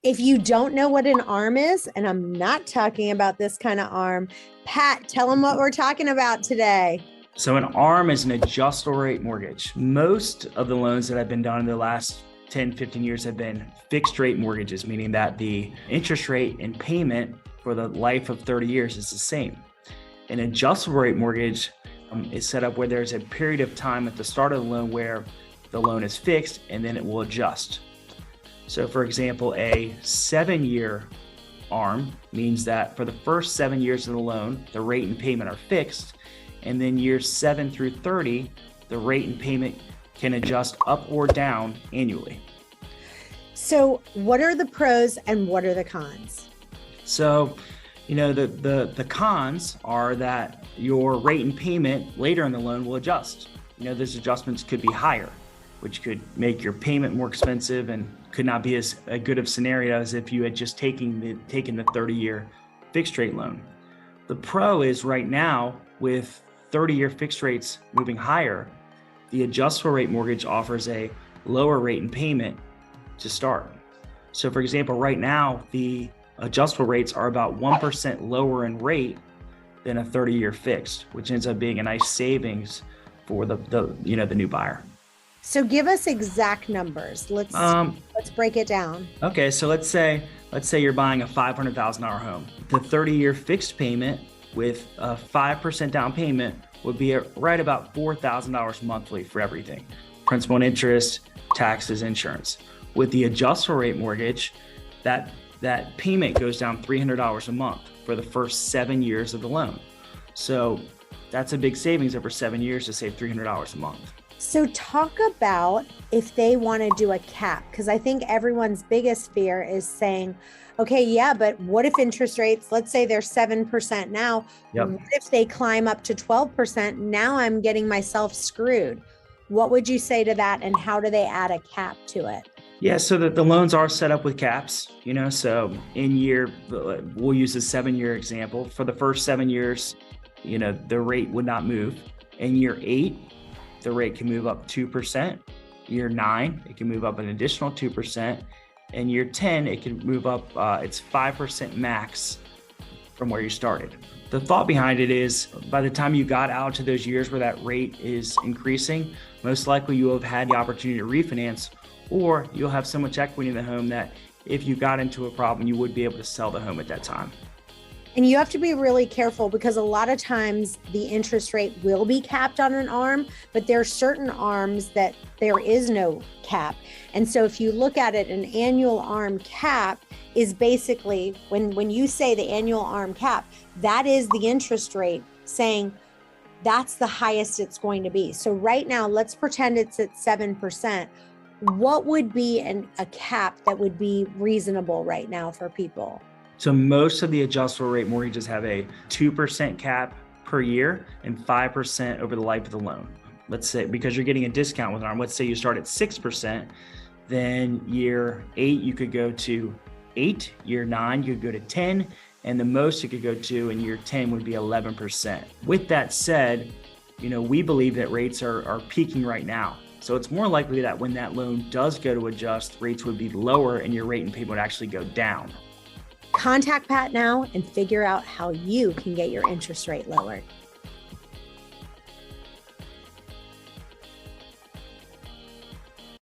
If you don't know what an ARM is, and I'm not talking about this kind of ARM, Pat, tell them what we're talking about today. So an ARM is an adjustable rate mortgage. Most of the loans that have been done in the last 10, 15 years have been fixed rate mortgages, meaning that the interest rate and payment for the life of 30 years is the same. An adjustable rate mortgage is set up where there's a period of time at the start of the loan where the loan is fixed and then it will adjust. So for example, a 7-year ARM means that for the first 7 years of the loan, the rate and payment are fixed. And then years 7 through 30, the rate and payment can adjust up or down annually. So what are the pros and what are the cons? So, the cons are that your rate and payment later in the loan will adjust. Those adjustments could be higher, which could make your payment more expensive and could not be as good of scenario as if you had just taken the 30-year fixed rate loan. The pro is right now with 30-year fixed rates moving higher, the adjustable rate mortgage offers a lower rate and payment to start. So for example, right now, the adjustable rates are about 1% lower in rate than a 30-year fixed, which ends up being a nice savings for the new buyer. So give us exact numbers. Let's break it down. Okay, so let's say you're buying a $500,000 home. The 30-year fixed payment with a 5% down payment would be right about $4,000 monthly for everything: principal and interest, taxes, insurance. With the adjustable rate mortgage, that payment goes down $300 a month for the first 7 years of the loan. So that's a big savings over 7 years to save $300 a month. So talk about if they want to do a cap, because I think everyone's biggest fear is saying, okay, yeah, but what if interest rates, let's say they're 7% now, Yep. What if they climb up to 12%? Now I'm getting myself screwed. What would you say to that, and how do they add a cap to it? Yeah, so the loans are set up with caps, so we'll use a 7-year example. For the first 7 years, the rate would not move. In year 8, the rate can move up 2%. Year 9, it can move up an additional 2%. And year 10, it can move up, it's 5% max from where you started. The thought behind it is by the time you got out to those years where that rate is increasing, most likely you will have had the opportunity to refinance, or you'll have so much equity in the home that if you got into a problem, you would be able to sell the home at that time. And you have to be really careful because a lot of times the interest rate will be capped on an ARM, but there are certain ARMs that there is no cap. And so if you look at it, an annual ARM cap is basically, when you say the annual ARM cap, that is the interest rate saying that's the highest it's going to be. So right now, let's pretend it's at 7%. What would be a cap that would be reasonable right now for people? So most of the adjustable rate mortgages have a 2% cap per year and 5% over the life of the loan. Let's say, because you're getting a discount with an ARM, let's say you start at 6%, then year 8, you could go to 8, year 9, you could go to 10, and the most you could go to in year 10 would be 11%. With that said, we believe that rates are peaking right now. So it's more likely that when that loan does go to adjust, rates would be lower and your rate and payment would actually go down. Contact Pat now and figure out how you can get your interest rate lowered.